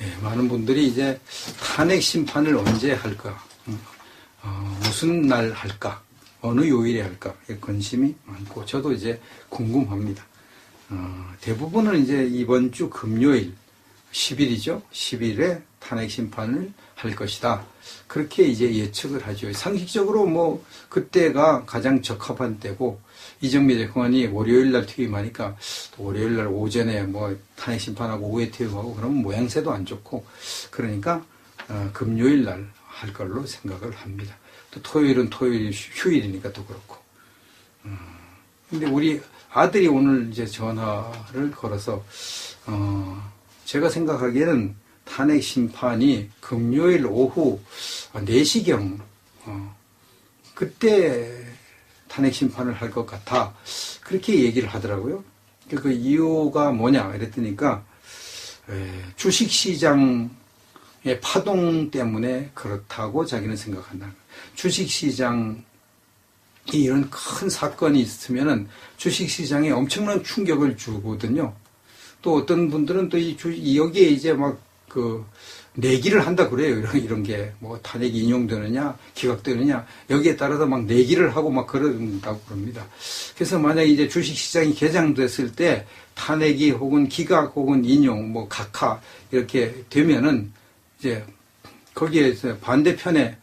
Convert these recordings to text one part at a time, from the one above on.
예, 많은 분들이 이제 탄핵 심판을 언제 할까, 무슨 날 할까, 어느 요일에 할까, 관심이 많고, 저도 이제 궁금합니다. 대부분은 이제 이번 주 금요일, 10일이죠. 10일에 탄핵 심판을 할 것이다. 그렇게 이제 예측을 하죠. 상식적으로 뭐, 그때가 가장 적합한 때고, 이정미 대법관이 월요일 날 퇴임하니까, 월요일 날 오전에 뭐, 탄핵 심판하고 오후에 퇴임하고, 그러면 모양새도 안 좋고, 그러니까, 금요일 날 할 걸로 생각을 합니다. 또 토요일은 토요일 휴일이니까 또 그렇고. 근데 우리 아들이 오늘 이제 전화를 걸어서, 제가 생각하기에는 탄핵 심판이 금요일 오후 4시경, 그때 탄핵 심판을 할 것 같아. 그렇게 얘기를 하더라고요. 그 이유가 뭐냐, 이랬더니까, 주식시장의 파동 때문에 그렇다고 자기는 생각한다. 주식시장이 이런 큰 사건이 있으면은 주식시장에 엄청난 충격을 주거든요. 또 어떤 분들은 또 여기에 이제 막 내기를 한다 그래요. 이런 게 뭐 탄핵이 인용되느냐, 기각되느냐, 여기에 따라서 막 내기를 하고 막 그런다고 그럽니다. 그래서 만약에 이제 주식시장이 개장됐을 때 탄핵이 혹은 기각 혹은 인용, 뭐 각하 이렇게 되면은 이제 거기에 반대편에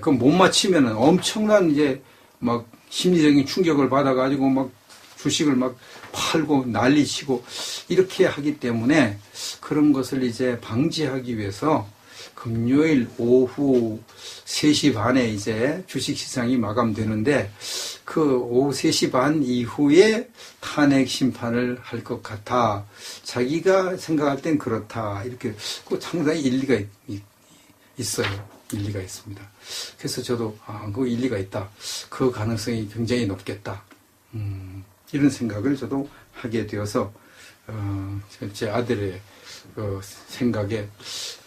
그 못 맞히면은 엄청난 이제 막 심리적인 충격을 받아가지고 막 주식을 막 팔고 난리치고 이렇게 하기 때문에 그런 것을 이제 방지하기 위해서 금요일 오후 3시 반에 이제 주식시장이 마감되는데 그 오후 3시 반 이후에 탄핵 심판을 할 것 같아. 자기가 생각할 땐 그렇다. 이렇게 상당히 일리가 있어요. 일리가 있습니다. 그래서 저도 그 일리가 있다. 그 가능성이 굉장히 높겠다. 이런 생각을 저도 하게 되어서 제 아들의 그 생각에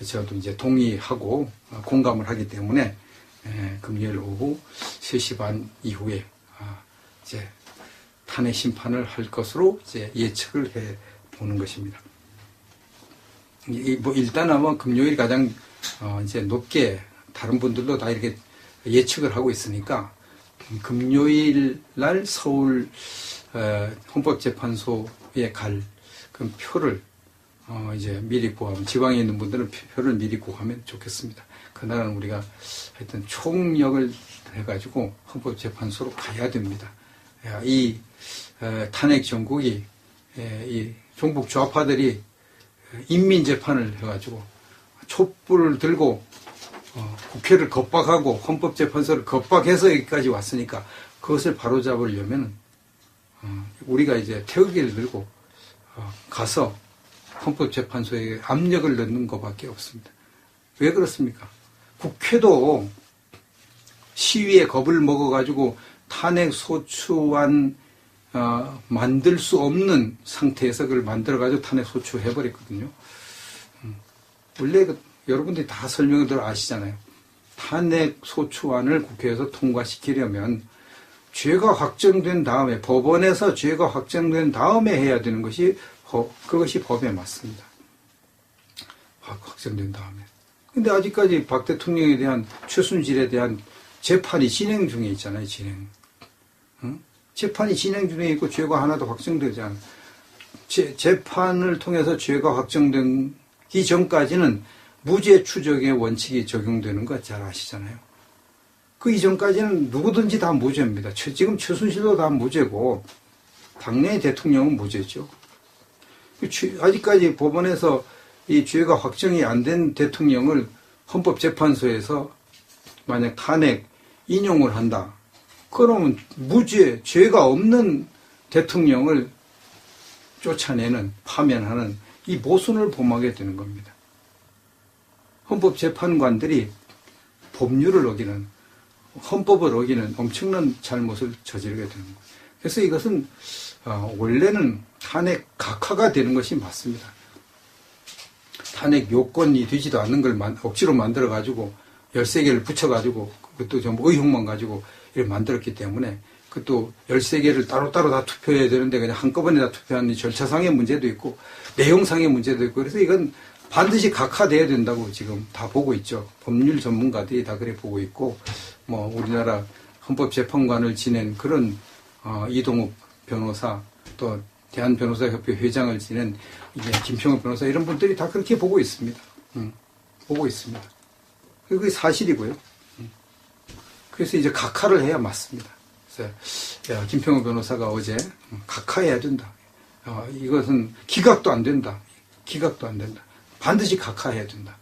저도 이제 동의하고 공감을 하기 때문에 금요일 오후 3시 반 이후에 이제 탄핵 심판을 할 것으로 이제 예측을 해 보는 것입니다. 뭐 일단 아마 금요일이 가장 이제 높게 다른 분들도 다 이렇게 예측을 하고 있으니까 금요일 날 서울 헌법재판소에 갈 그 표를 이제 미리 구하면, 지방에 있는 분들은 표를 미리 구하면 좋겠습니다. 그날은 우리가 하여튼 총력을 해가지고 헌법재판소로 가야 됩니다. 이 탄핵 정국이 이 종북 좌파들이 인민재판을 해가지고 촛불을 들고 국회를 겁박하고 헌법재판소를 겁박해서 여기까지 왔으니까 그것을 바로잡으려면 우리가 이제 태극기를 들고 가서 헌법재판소에 압력을 넣는 것밖에 없습니다. 왜 그렇습니까? 국회도 시위에 겁을 먹어가지고 탄핵 소추안 만들 수 없는 상태에서 그걸 만들어가지고 탄핵 소추해버렸거든요. 원래 여러분들이 다 설명을 들어 아시잖아요. 탄핵 소추안을 국회에서 통과시키려면 죄가 확정된 다음에, 법원에서 죄가 확정된 다음에 해야 되는 것이 그것이 법에 맞습니다. 확정된 다음에. 근데 아직까지 박 대통령에 대한 최순실에 대한 재판이 진행 중에 있잖아요. 재판이 진행 중에 있고 죄가 하나도 확정되지 않아요. 재판을 통해서 죄가 확정되기 전까지는 무죄 추정의 원칙이 적용되는 거 잘 아시잖아요. 그 이전까지는 누구든지 다 무죄입니다. 지금 최순실도 다 무죄고 당연히 대통령은 무죄죠. 아직까지 법원에서 이 죄가 확정이 안 된 대통령을 헌법재판소에서 만약 탄핵 인용을 한다. 그러면 무죄, 죄가 없는 대통령을 쫓아내는, 파면하는 이 모순을 범하게 되는 겁니다. 헌법재판관들이 법률을 어기는, 헌법을 어기는 엄청난 잘못을 저지르게 되는 거예요. 그래서 이것은 원래는 탄핵 각하가 되는 것이 맞습니다. 탄핵 요건이 되지도 않는 걸 억지로 만들어가지고 13개를 붙여가지고 그것도 전부 의혹만 가지고 이렇게 만들었기 때문에 그것도 13개를 따로따로 다 투표해야 되는데 그냥 한꺼번에 다 투표하는 절차상의 문제도 있고 내용상의 문제도 있고 그래서 이건 반드시 각하돼야 된다고 지금 다 보고 있죠. 법률 전문가들이 다 그래 보고 있고, 뭐 우리나라 헌법재판관을 지낸 그런 이동욱 변호사, 또 대한변호사협회 회장을 지낸 이제 김평호 변호사, 이런 분들이 다 그렇게 보고 있습니다. 보고 있습니다. 그게 사실이고요. 그래서 이제 각하를 해야 맞습니다. 그래서 김평호 변호사가 어제 각하해야 된다. 이것은 기각도 안 된다. 기각도 안 된다. 반드시 각하해야 된다.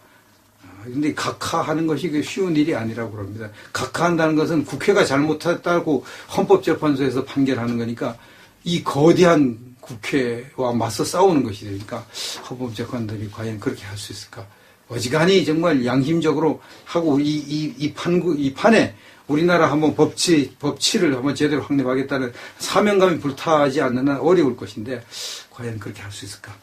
근데 각하하는 것이 쉬운 일이 아니라고 그럽니다. 각하한다는 것은 국회가 잘못했다고 헌법재판소에서 판결하는 거니까 이 거대한 국회와 맞서 싸우는 것이 되니까 헌법재판관들이 과연 그렇게 할 수 있을까? 어지간히 정말 양심적으로 하고 이 판에 우리나라 한번 법치를 한번 제대로 확립하겠다는 사명감이 불타지 않는 한 어려울 것인데 과연 그렇게 할 수 있을까?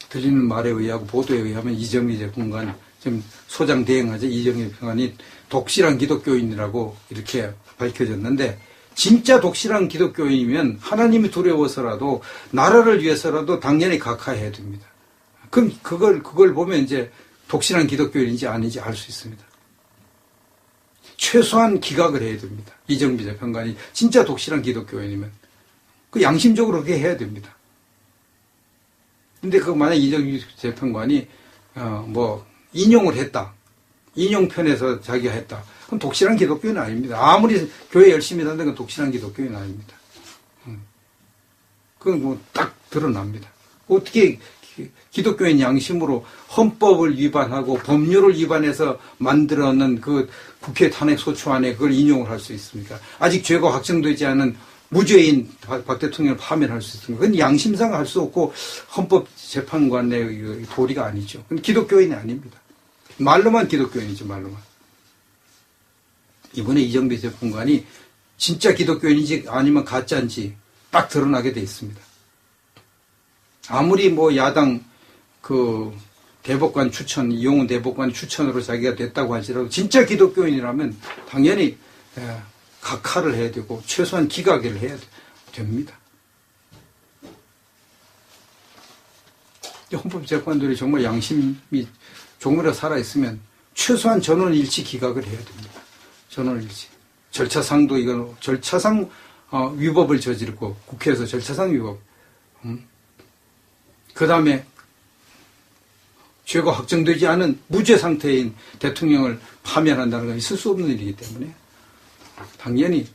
들리는 말에 의하고 보도에 의하면 이정미 재판관, 지금 소장 대행하죠. 이정미 재판관이 독실한 기독교인이라고 이렇게 밝혀졌는데, 진짜 독실한 기독교인이면 하나님이 두려워서라도 나라를 위해서라도 당연히 각하해야 됩니다. 그럼 그걸 보면 이제 독실한 기독교인인지 아닌지 알 수 있습니다. 최소한 기각을 해야 됩니다. 이정미 재판관이 진짜 독실한 기독교인이면 그 양심적으로 그렇게 해야 됩니다. 근데 만약 이정미 재판관이 뭐 인용을 했다, 인용편에서 자기가 했다, 그럼 독실한 기독교인은 아닙니다. 아무리 교회 열심히 다니는 건 독실한 기독교인은 아닙니다. 그건 뭐 딱 드러납니다. 어떻게 기독교인 양심으로 헌법을 위반하고 법률을 위반해서 만들어낸 그 국회 탄핵 소추 안에 그걸 인용을 할 수 있습니까? 아직 죄가 확정되지 않은 무죄인 박 대통령을 파면할 수 있습니다. 그건 양심상 할 수 없고 헌법재판관의 도리가 아니죠. 그건 기독교인이 아닙니다. 말로만 기독교인이죠, 말로만. 이번에 이정미 재판관이 진짜 기독교인인지 아니면 가짜인지 딱 드러나게 돼 있습니다. 아무리 뭐 야당 대법관 추천, 이용훈 대법관 추천으로 자기가 됐다고 할지라도 진짜 기독교인이라면 당연히 각하를 해야 되고 최소한 기각을 해야 됩니다. 헌법재판관들이 정말 양심이 조금이라도 살아있으면 최소한 전원일치 기각을 해야 됩니다. 전원일치. 절차상도 이건 절차상 위법을 저지르고 국회에서 절차상 위법. 그 다음에 죄가 확정되지 않은 무죄 상태인 대통령을 파면한다는 건 있을 수 없는 일이기 때문에 당연히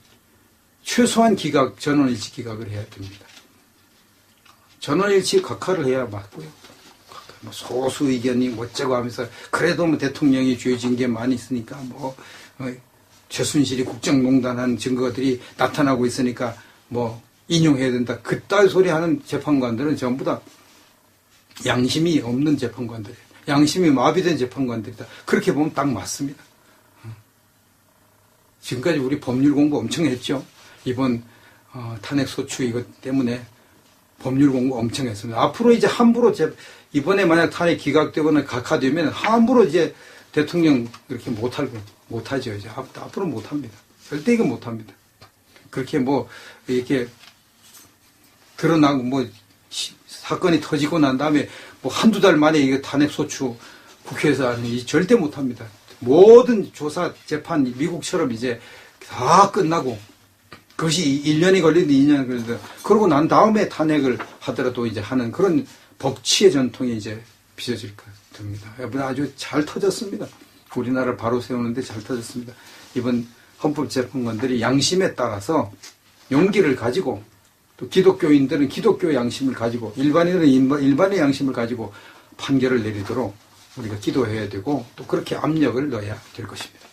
최소한 기각, 전원일치 기각을 해야 됩니다. 전원일치 각하를 해야 맞고요. 소수 의견이 어쩌고 하면서 그래도 뭐 대통령이 죄진 게 많이 있으니까 뭐 최순실이 국정농단한 증거들이 나타나고 있으니까 뭐 인용해야 된다. 그따위 소리 하는 재판관들은 전부 다 양심이 없는 재판관들이에요. 양심이 마비된 재판관들이다. 그렇게 보면 딱 맞습니다. 지금까지 우리 법률 공부 엄청 했죠. 이번 탄핵소추 이것 때문에 법률 공부 엄청 했습니다. 앞으로 이제 함부로 이번에 만약 탄핵 기각되거나 각하되면 함부로 이제 대통령 이렇게 못하죠. 이제 앞으로 못합니다. 절대 이거 못합니다. 그렇게 뭐 이렇게 드러나고 뭐 사건이 터지고 난 다음에 뭐 한두 달 만에 이게 탄핵소추 국회에서 하는 절대 못합니다. 모든 조사 재판 미국처럼 이제 다 끝나고 그것이 1년이 걸리든 2년이 걸리든 그러고 난 다음에 탄핵을 하더라도 이제 하는 그런 법치의 전통이 이제 빚어질 것 같습니다. 여러분 아주 잘 터졌습니다. 우리나라를 바로 세우는데 잘 터졌습니다. 이번 헌법재판관들이 양심에 따라서 용기를 가지고 또 기독교인들은 기독교 양심을 가지고 일반인은 일반의 양심을 가지고 판결을 내리도록 우리가 기도해야 되고 또 그렇게 압력을 넣어야 될 것입니다.